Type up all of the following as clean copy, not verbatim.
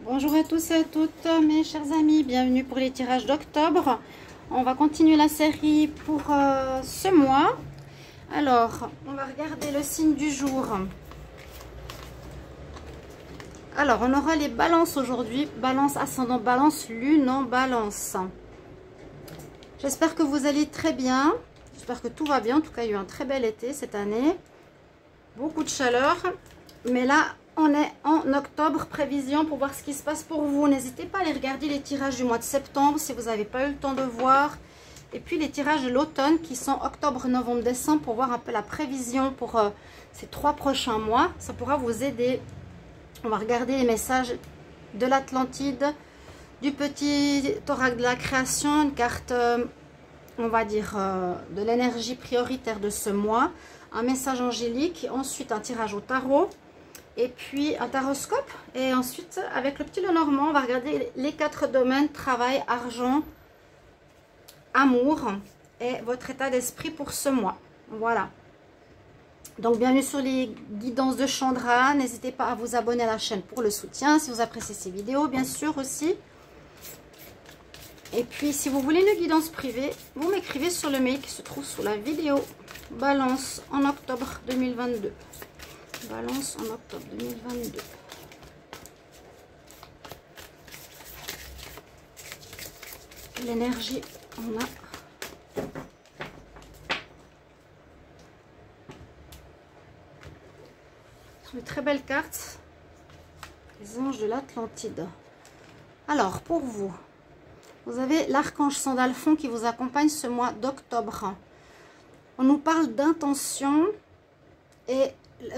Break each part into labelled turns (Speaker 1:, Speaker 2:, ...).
Speaker 1: Bonjour à tous et à toutes mes chers amis, bienvenue pour les tirages d'octobre. On va continuer la série pour ce mois. Alors, on va regarder le signe du jour. Alors, on aura les balances aujourd'hui, balance ascendant, balance lune en balance. J'espère que vous allez très bien, j'espère que tout va bien. En tout cas, il y a eu un très bel été cette année, beaucoup de chaleur, mais là on est en octobre, prévision pour voir ce qui se passe pour vous. N'hésitez pas à aller regarder les tirages du mois de septembre si vous n'avez pas eu le temps de voir. Et puis les tirages de l'automne qui sont octobre, novembre, décembre pour voir un peu la prévision pour ces 3 prochains mois. Ça pourra vous aider. On va regarder les messages de l'Atlantide, du petit oracle de la création, une carte, on va dire, de l'énergie prioritaire de ce mois. Un message angélique, ensuite un tirage au tarot. Et puis un taroscope. Et ensuite, avec le petit Lenormand, on va regarder les 4 domaines: travail, argent, amour et votre état d'esprit pour ce mois. Voilà. Donc, bienvenue sur les guidances de Chandra. N'hésitez pas à vous abonner à la chaîne pour le soutien, si vous appréciez ces vidéos, bien sûr aussi. Et puis, si vous voulez une guidance privée, vous m'écrivez sur le mail qui se trouve sous la vidéo. Balance en octobre 2022. Balance en octobre 2022. L'énergie, on a une très belle carte. Les anges de l'Atlantide. Alors, pour vous, vous avez l'archange Sandalphon qui vous accompagne ce mois d'octobre. On nous parle d'intention et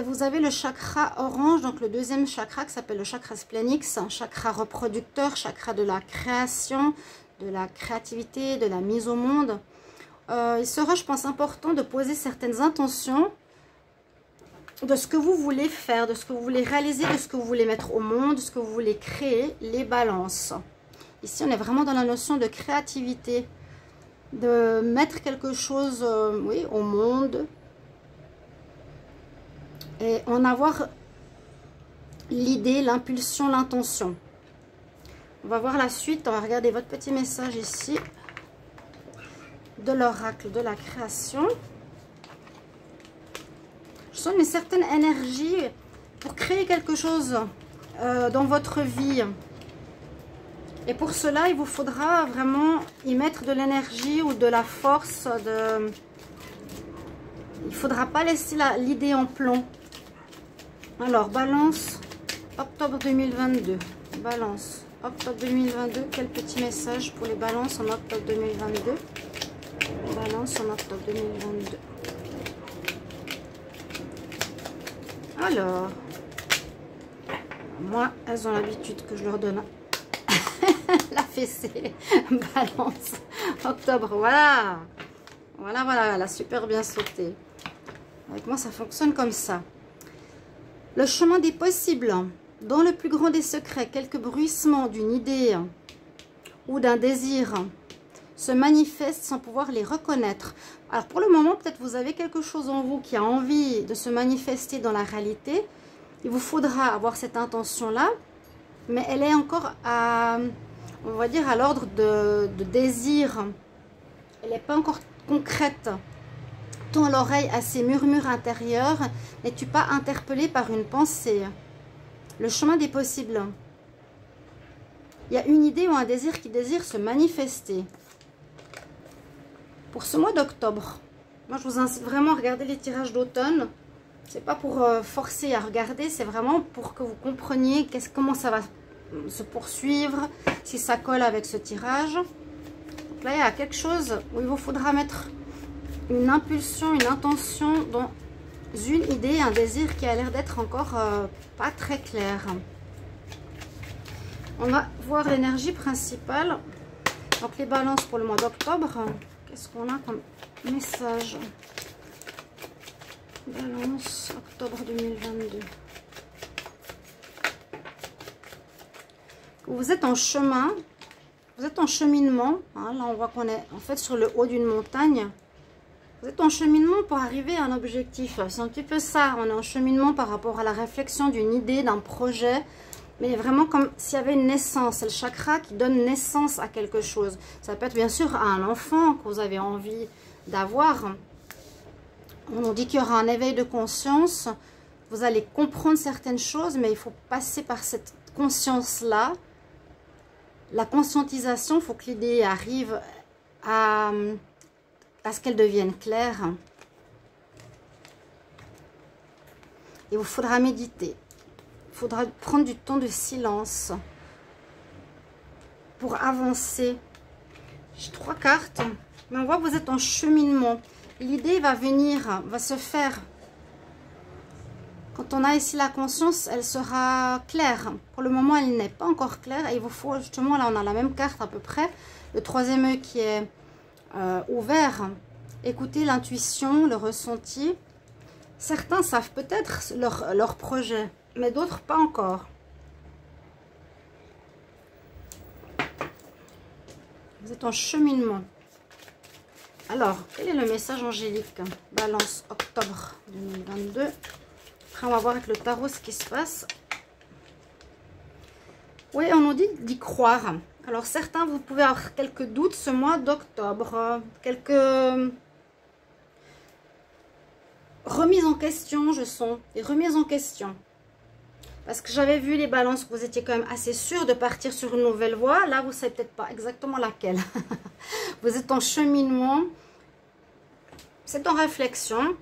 Speaker 1: vous avez le chakra orange, donc le deuxième chakra qui s'appelle le chakra splénix, un chakra reproducteur, chakra de la création, de la créativité, de la mise au monde. Il sera, je pense, important de poser certaines intentions de ce que vous voulez faire, de ce que vous voulez réaliser, de ce que vous voulez mettre au monde, de ce que vous voulez créer, les balances. Ici, on est vraiment dans la notion de créativité, de mettre quelque chose oui, au monde, et en avoir l'idée, l'impulsion, l'intention. On va voir la suite. On va regarder votre petit message ici de l'oracle de la création. Je sens une certaine énergie pour créer quelque chose dans votre vie. Et pour cela, il vous faudra vraiment y mettre de l'énergie ou de la force. Il ne faudra pas laisser l'idée en plomb. Alors, balance, octobre 2022. Balance, octobre 2022. Quel petit message pour les balances en octobre 2022. Balance en octobre 2022. Alors, moi, elles ont l'habitude que je leur donne la fessée. Balance, octobre, voilà. Voilà, elle a super bien sauté. Avec moi, ça fonctionne comme ça. Le chemin des possibles, dans le plus grand des secrets, quelques bruissements d'une idée ou d'un désir se manifestent sans pouvoir les reconnaître. Alors pour le moment, peut-être vous avez quelque chose en vous qui a envie de se manifester dans la réalité. Il vous faudra avoir cette intention-là, mais elle est encore à, on va dire, à l'ordre de désir. Elle n'est pas encore concrète. Tends l'oreille à ces murmures intérieurs. N'es-tu pas interpellé par une pensée? Le chemin des possibles. Il y a une idée ou un désir qui désire se manifester. Pour ce mois d'octobre, moi je vous incite vraiment à regarder les tirages d'automne. C'est pas pour forcer à regarder, c'est vraiment pour que vous compreniez comment ça va se poursuivre, si ça colle avec ce tirage. Donc là, il y a quelque chose où il vous faudra mettre une impulsion, une intention dans une idée, un désir qui a l'air d'être encore pas très clair. On va voir l'énergie principale. Donc les balances pour le mois d'octobre. Qu'est-ce qu'on a comme message? Balance, octobre 2022. Vous êtes en chemin, vous êtes en cheminement. Hein, là, on voit qu'on est en fait sur le haut d'une montagne. Vous êtes en cheminement pour arriver à un objectif. C'est un petit peu ça. On est en cheminement par rapport à la réflexion d'une idée, d'un projet. mais vraiment comme s'il y avait une naissance. C'est le chakra qui donne naissance à quelque chose. Ça peut être bien sûr à un enfant que vous avez envie d'avoir. On nous dit qu'il y aura un éveil de conscience. Vous allez comprendre certaines choses, mais il faut passer par cette conscience-là. La conscientisation, il faut que l'idée arrive à ce qu'elle devienne claire. Il vous faudra méditer. Il faudra prendre du temps de silence pour avancer. J'ai 3 cartes, mais on voit que vous êtes en cheminement. L'idée va venir, va se faire. Quand on a ici la conscience, elle sera claire. Pour le moment, elle n'est pas encore claire. Et il vous faut justement, là on a la même carte à peu près. Le 3e œil qui est ouvert. Écoutez l'intuition, le ressenti. Certains savent peut-être leur projet, mais d'autres pas encore. Vous êtes en cheminement. Alors, quel est le message angélique? Balance, octobre 2022. Après, on va voir avec le tarot ce qui se passe. Oui, on nous dit d'y croire. Alors, certains, vous pouvez avoir quelques doutes ce mois d'octobre. Quelques remises en question, je sens. Des remises en question. Parce que j'avais vu les balances, que vous étiez quand même assez sûr de partir sur une nouvelle voie. Là, vous ne savez peut-être pas exactement laquelle. Vous êtes en cheminement. C'est en réflexion.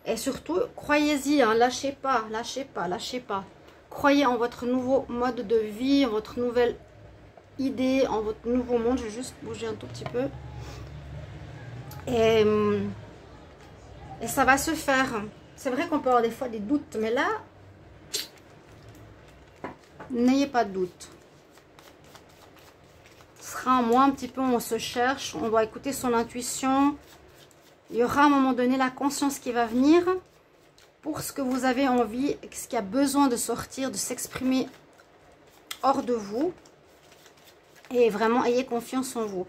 Speaker 1: Et surtout, croyez-y, hein, lâchez pas, lâchez pas, lâchez pas. Croyez en votre nouveau mode de vie, en votre nouvelle idée, en votre nouveau monde. Je vais juste bouger un tout petit peu. Et ça va se faire. C'est vrai qu'on peut avoir des fois des doutes, mais là, n'ayez pas de doute. Ce sera un mois un petit peu où on se cherche, on doit écouter son intuition. Il y aura à un moment donné la conscience qui va venir pour ce que vous avez envie, ce qui a besoin de sortir, de s'exprimer hors de vous. Et vraiment, ayez confiance en vous.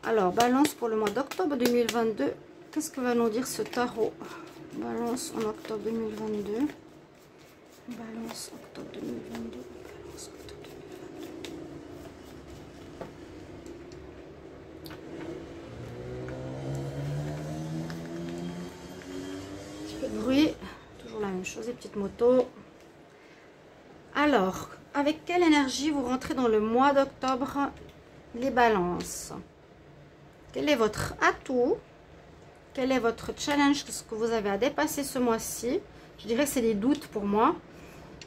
Speaker 1: Alors, balance pour le mois d'octobre 2022. Qu'est-ce que va nous dire ce tarot? Balance en octobre 2022. Balance octobre 2022. Balance octobre 2022. Un petit peu de bruit. Toujours la même chose, les petites motos. Alors, avec quelle énergie vous rentrez dans le mois d'octobre, les balances? Quel est votre atout? Quel est votre challenge? Ce que vous avez à dépasser ce mois-ci? Je dirais que c'est des doutes pour moi.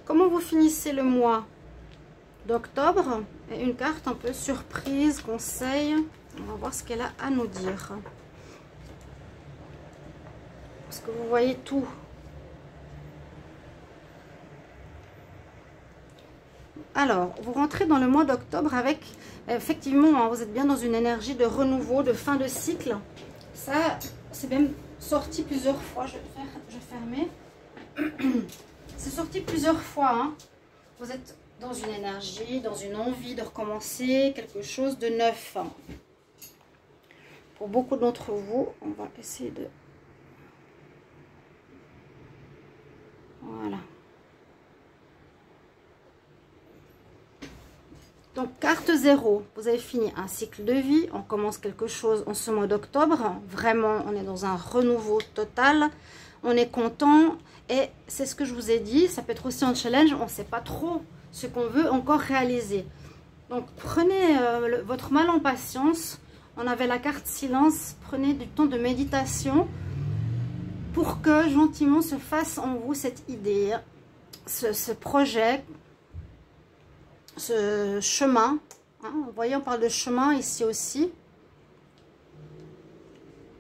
Speaker 1: Comment vous finissez le mois d'octobre? Et une carte un peu surprise, conseil. On va voir ce qu'elle a à nous dire. Parce que vous voyez tout. Alors, vous rentrez dans le mois d'octobre avec, effectivement, hein, vous êtes bien dans une énergie de renouveau, de fin de cycle. Ça, c'est même sorti plusieurs fois. Je vais fermer. C'est sorti plusieurs fois. Hein. Vous êtes dans une énergie, dans une envie de recommencer quelque chose de neuf. Pour beaucoup d'entre vous, on va essayer de... Voilà. Donc, carte 0, vous avez fini un cycle de vie, on commence quelque chose en ce mois d'octobre. Vraiment, on est dans un renouveau total, on est content et c'est ce que je vous ai dit, ça peut être aussi un challenge, on ne sait pas trop ce qu'on veut encore réaliser. Donc, prenez votre mal en patience, on avait la carte silence, prenez du temps de méditation pour que gentiment se fasse en vous cette idée, ce projet, ce chemin, hein, vous voyez on parle de chemin ici aussi,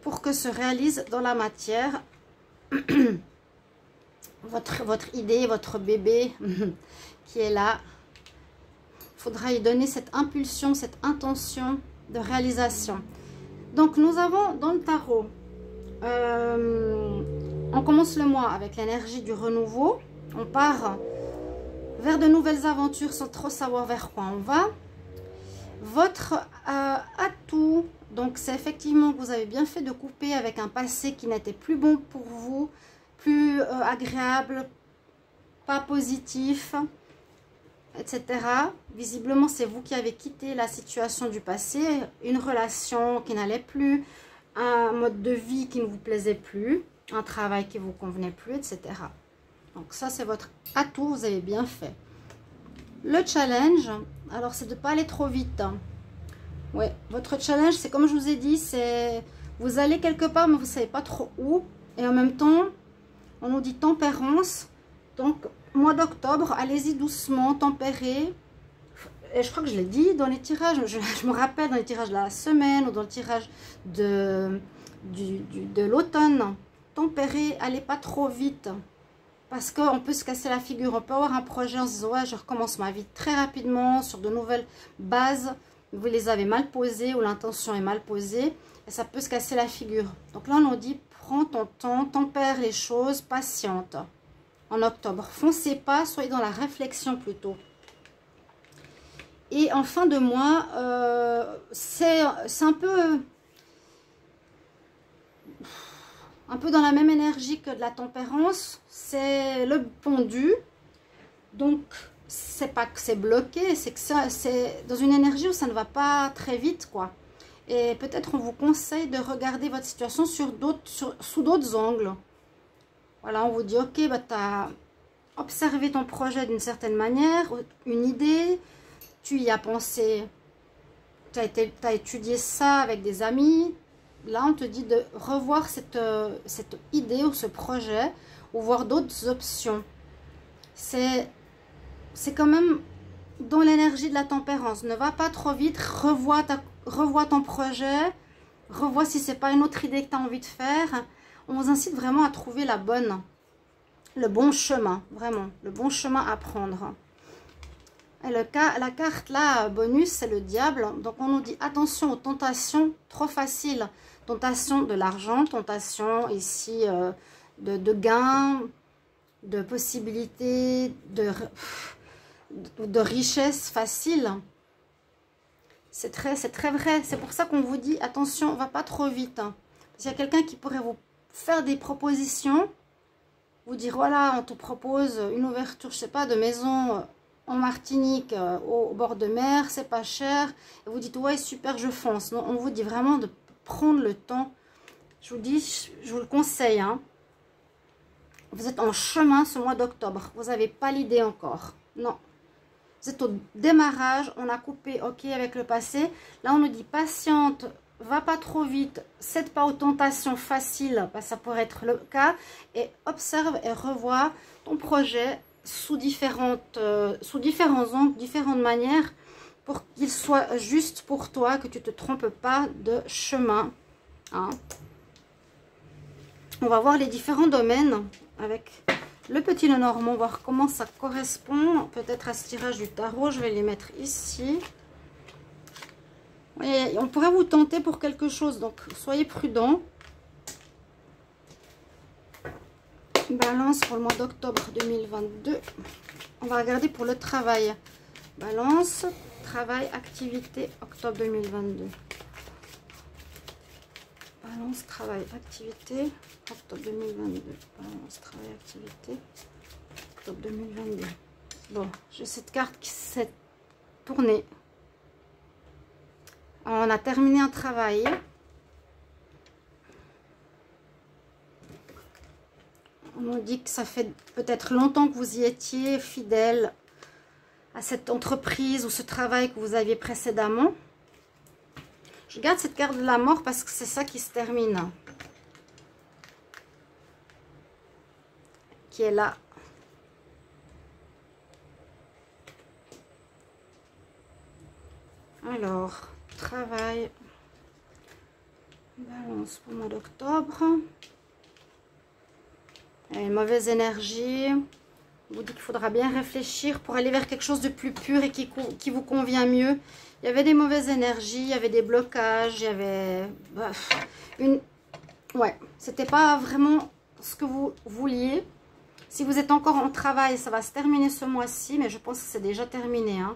Speaker 1: pour que se réalise dans la matière votre idée, votre bébé qui est là. Il faudra y donner cette impulsion, cette intention de réalisation. Donc nous avons dans le tarot, on commence le mois avec l'énergie du renouveau, on part vers de nouvelles aventures sans trop savoir vers quoi on va. Votre atout, donc c'est effectivement que vous avez bien fait de couper avec un passé qui n'était plus bon pour vous, plus agréable, pas positif. etc. Visiblement, c'est vous qui avez quitté la situation du passé, une relation qui n'allait plus, un mode de vie qui ne vous plaisait plus, un travail qui ne vous convenait plus, etc. Donc ça, c'est votre atout, vous avez bien fait. Le challenge, alors c'est de ne pas aller trop vite. Ouais, votre challenge, c'est comme je vous ai dit, c'est vous allez quelque part, mais vous ne savez pas trop où. Et en même temps, on nous dit tempérance. Donc, mois d'octobre, allez-y doucement, tempérez. Et je crois que je l'ai dit dans les tirages, je me rappelle dans les tirages de la semaine ou dans le tirage de l'automne. Tempérez, allez pas trop vite. Parce qu'on peut se casser la figure. On peut avoir un projet en se disant, ouais, je recommence ma vie très rapidement sur de nouvelles bases. Vous les avez mal posées ou l'intention est mal posée. Et ça peut se casser la figure. Donc là, on nous dit, prends ton temps, tempère les choses, patiente. En octobre, foncez pas, soyez dans la réflexion plutôt. Et en fin de mois, c'est un peu dans la même énergie que de la tempérance. C'est le pendu. Donc, c'est pas que c'est bloqué, c'est que c'est dans une énergie où ça ne va pas très vite, quoi. Et peut-être on vous conseille de regarder votre situation sous d'autres angles. Voilà, on vous dit, ok, bah, tu as observé ton projet d'une certaine manière, une idée, tu y as pensé, tu as étudié ça avec des amis. Là, on te dit de revoir cette idée ou ce projet, ou voir d'autres options. C'est quand même dans l'énergie de la tempérance. Ne va pas trop vite, revois ton projet, revois si c'est pas une autre idée que tu as envie de faire. On vous incite vraiment à trouver le bon chemin, vraiment, le bon chemin à prendre. Et la carte là, bonus, c'est le diable. Donc on nous dit attention aux tentations trop faciles. Tentation de l'argent, tentation ici de gains, de possibilités, de richesse facile. C'est très vrai. C'est pour ça qu'on vous dit attention, on va pas trop vite. Parce qu'il y a quelqu'un qui pourrait vous faire des propositions, vous dire voilà, on te propose une ouverture, je sais pas, de maison en Martinique au bord de mer, c'est pas cher. Et vous dites ouais, super, je fonce. Non, on vous dit vraiment de prendre le temps. Je vous dis, je vous le conseille, hein. Vous êtes en chemin ce mois d'octobre. Vous n'avez pas l'idée encore. Non. Vous êtes au démarrage. On a coupé, ok, avec le passé. Là, on nous dit patiente, va pas trop vite. Cède pas aux tentations faciles. Bah, ça pourrait être le cas. Et observe et revois ton projet sous différents angles, différentes manières, pour qu'il soit juste pour toi, que tu ne te trompes pas de chemin. Hein. On va voir les différents domaines avec le petit Lenormand, voir comment ça correspond peut-être à ce tirage du tarot. Je vais les mettre ici. Et on pourrait vous tenter pour quelque chose, donc soyez prudents. Balance pour le mois d'octobre 2022. On va regarder pour le travail. Balance, travail, activité, octobre 2022. Balance, travail, activité, octobre 2022. Balance, travail, activité, octobre 2022. Bon, j'ai cette carte qui s'est tournée. On a terminé un travail. On nous dit que ça fait peut-être longtemps que vous y étiez fidèle à cette entreprise ou ce travail que vous aviez précédemment. Je garde cette carte de la mort parce que c'est ça qui se termine. Qui est là. Alors, travail. Balance pour le mois d'octobre. Une mauvaise énergie. On vous dit qu'il faudra bien réfléchir pour aller vers quelque chose de plus pur et qui vous convient mieux. Il y avait des mauvaises énergies, il y avait des blocages, il y avait ouais, c'était pas vraiment ce que vous vouliez. Si vous êtes encore en travail, ça va se terminer ce mois-ci, mais je pense que c'est déjà terminé. Hein.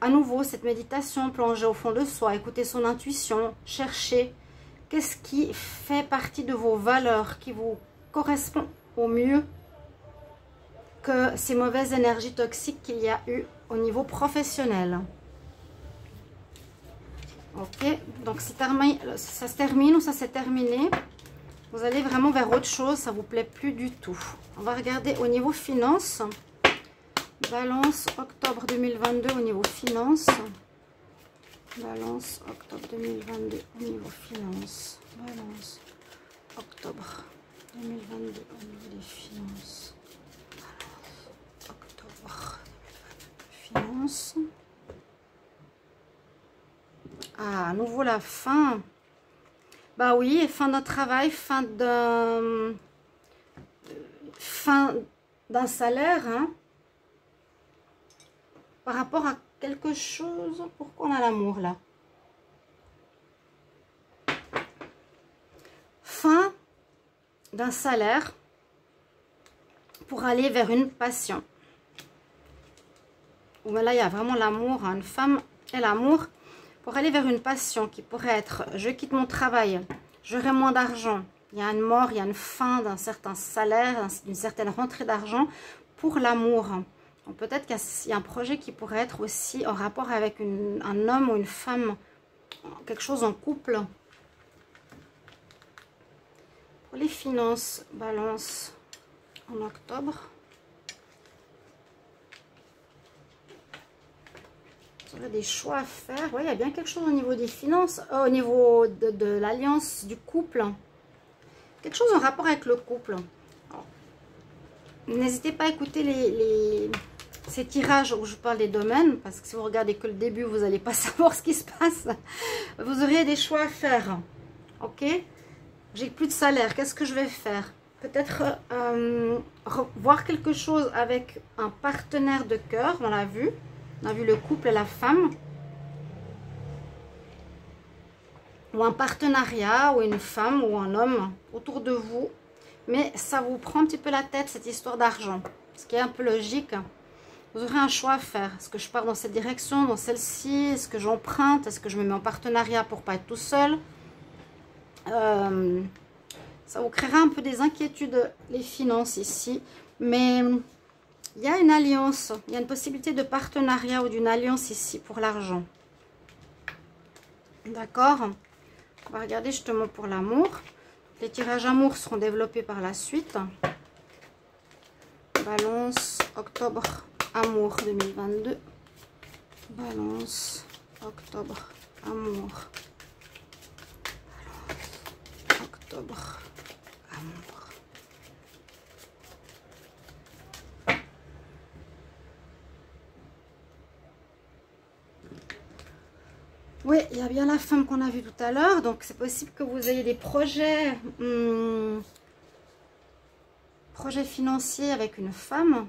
Speaker 1: À nouveau, cette méditation, plonger au fond de soi, écouter son intuition, chercher. Qu'est-ce qui fait partie de vos valeurs, qui vous correspond au mieux? que ces mauvaises énergies toxiques qu'il y a eu au niveau professionnel. Ok, donc ça se termine ou ça s'est terminé. Vous allez vraiment vers autre chose, ça vous plaît plus du tout. On va regarder au niveau finance. Balance octobre 2022 au niveau finance. Balance octobre 2022 au niveau finance. Balance octobre 2022 au niveau des finances. Balance octobre 2022 finances. Ah, à nouveau la fin. Bah oui, fin d'un travail, fin d'un salaire, hein. Par rapport à quelque chose. Pourquoi on a l'amour là? Fin d'un salaire pour aller vers une passion. Où là, il y a vraiment l'amour, hein, une femme et l'amour pour aller vers une passion qui pourrait être: je quitte mon travail, j'aurai moins d'argent. Il y a une mort, il y a une fin d'un certain salaire, d'une certaine rentrée d'argent pour l'amour. Donc peut-être qu'il y a un projet qui pourrait être aussi en rapport avec un homme ou une femme, quelque chose en couple. Pour les finances, balance en octobre. Vous aurez des choix à faire. Oui, il y a bien quelque chose au niveau des finances, au niveau de l'alliance du couple. Quelque chose en rapport avec le couple. N'hésitez pas à écouter ces tirages où je parle des domaines, parce que si vous regardez que le début, vous n'allez pas savoir ce qui se passe. Vous aurez des choix à faire. Ok? J'ai plus de salaire. Qu'est-ce que je vais faire? Peut-être voir quelque chose avec un partenaire de cœur. On l'a vu. On a vu le couple et la femme. Ou un partenariat, ou une femme, ou un homme autour de vous. Mais ça vous prend un petit peu la tête, cette histoire d'argent. Ce qui est un peu logique. Vous aurez un choix à faire. Est-ce que je pars dans cette direction, dans celle-ci? Est-ce que j'emprunte? Est-ce que je me mets en partenariat pour pas être tout seul? Ça vous créera un peu des inquiétudes, les finances ici. Mais il y a une alliance. Il y a une possibilité de partenariat ou d'une alliance ici pour l'argent. D'accord? On va regarder justement pour l'amour. Les tirages amour seront développés par la suite. Balance, octobre, amour 2022. Balance, octobre, amour. Balance, octobre, amour. Oui, il y a bien la femme qu'on a vue tout à l'heure. Donc, c'est possible que vous ayez des projets, projets financiers avec une femme.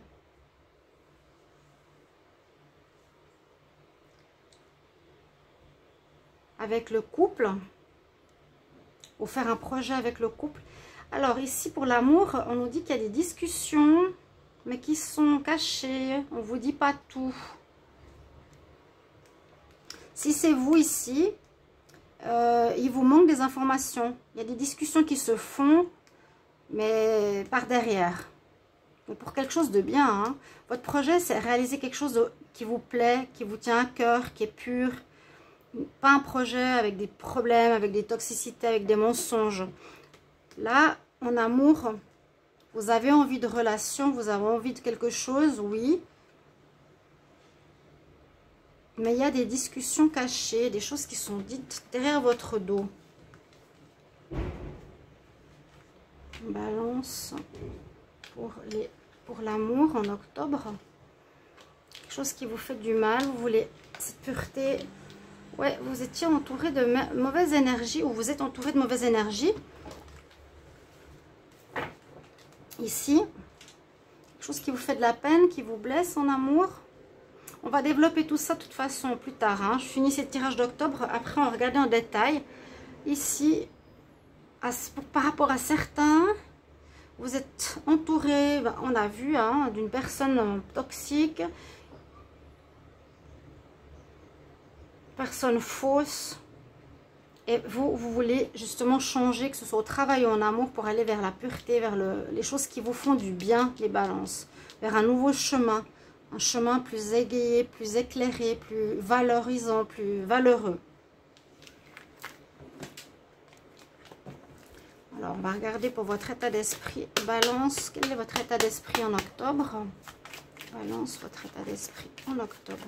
Speaker 1: Avec le couple. Ou faire un projet avec le couple. Alors, ici, pour l'amour, on nous dit qu'il y a des discussions, mais qui sont cachées. On ne vous dit pas tout. Si c'est vous ici, il vous manque des informations. Il y a des discussions qui se font, mais par derrière. Mais pour quelque chose de bien. Hein. Votre projet, c'est réaliser quelque chose qui vous plaît, qui vous tient à cœur, qui est pur. Pas un projet avec des problèmes, avec des toxicités, avec des mensonges. Là, en amour, vous avez envie de relation, vous avez envie de quelque chose, oui. Mais il y a des discussions cachées, des choses qui sont dites derrière votre dos. Balance pour l'amour en octobre. Quelque chose qui vous fait du mal, vous voulez cette pureté. Ouais, vous étiez entouré de mauvaise énergie, ou vous êtes entouré de mauvaise énergie. Ici, quelque chose qui vous fait de la peine, qui vous blesse en amour. On va développer tout ça de toute façon plus tard. Hein. Je finis ces tirages d'octobre. Après, on va regarder en détail. Ici, par rapport à certains, vous êtes entouré, on a vu, hein, d'une personne toxique. Personne fausse. Et vous voulez justement changer, que ce soit au travail ou en amour, pour aller vers la pureté, vers les choses qui vous font du bien, les balances. vers un nouveau chemin. Un chemin plus égayé, plus éclairé, plus valorisant, plus valeureux. Alors, on va regarder pour votre état d'esprit. Balance, quel est votre état d'esprit en octobre? Balance, votre état d'esprit en octobre.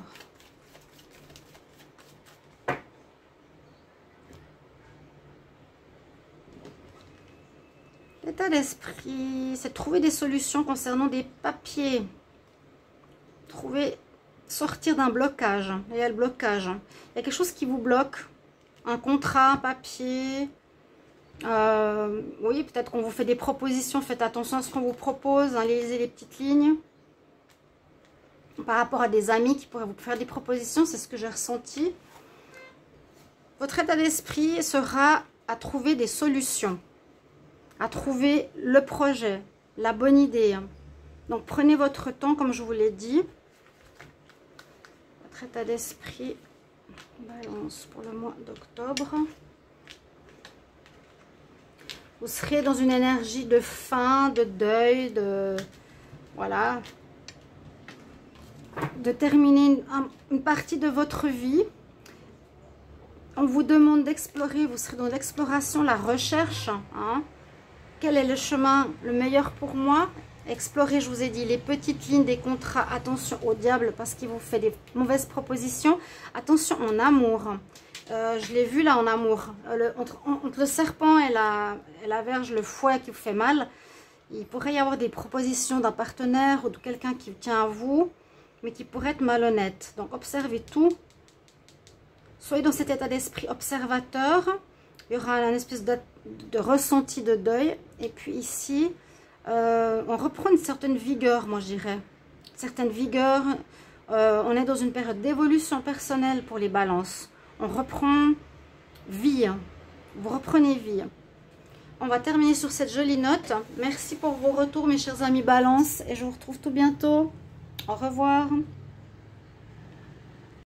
Speaker 1: L'état d'esprit, c'est trouver des solutions concernant des papiers. Sortir d'un blocage. Il y a le blocage. Il y a quelque chose qui vous bloque. Un contrat, un papier. Oui, peut-être qu'on vous fait des propositions. Faites attention à ce qu'on vous propose. Hein, lisez les petites lignes. Par rapport à des amis qui pourraient vous faire des propositions. C'est ce que j'ai ressenti. Votre état d'esprit sera à trouver des solutions. À trouver le projet. La bonne idée. Donc, prenez votre temps, comme je vous l'ai dit. Votre état d'esprit, balance pour le mois d'octobre. Vous serez dans une énergie de fin, de deuil, voilà, de terminer une partie de votre vie. On vous demande d'explorer, vous serez dans l'exploration, la recherche. Hein. Quel est le chemin le meilleur pour moi? Explorer, je vous ai dit, les petites lignes des contrats. Attention au diable parce qu'il vous fait des mauvaises propositions. Attention en amour. Je l'ai vu là en amour. Entre le serpent et la verge, le fouet qui vous fait mal. Il pourrait y avoir des propositions d'un partenaire ou de quelqu'un qui tient à vous, mais qui pourrait être malhonnête. Donc observez tout. Soyez dans cet état d'esprit observateur. Il y aura une espèce de ressenti de deuil. Et puis ici... on reprend une certaine vigueur, moi je dirais. Certaine vigueur. On est dans une période d'évolution personnelle pour les balances. On reprend vie. Vous reprenez vie. On va terminer sur cette jolie note. Merci pour vos retours, mes chers amis balance. Et je vous retrouve tout bientôt. Au revoir.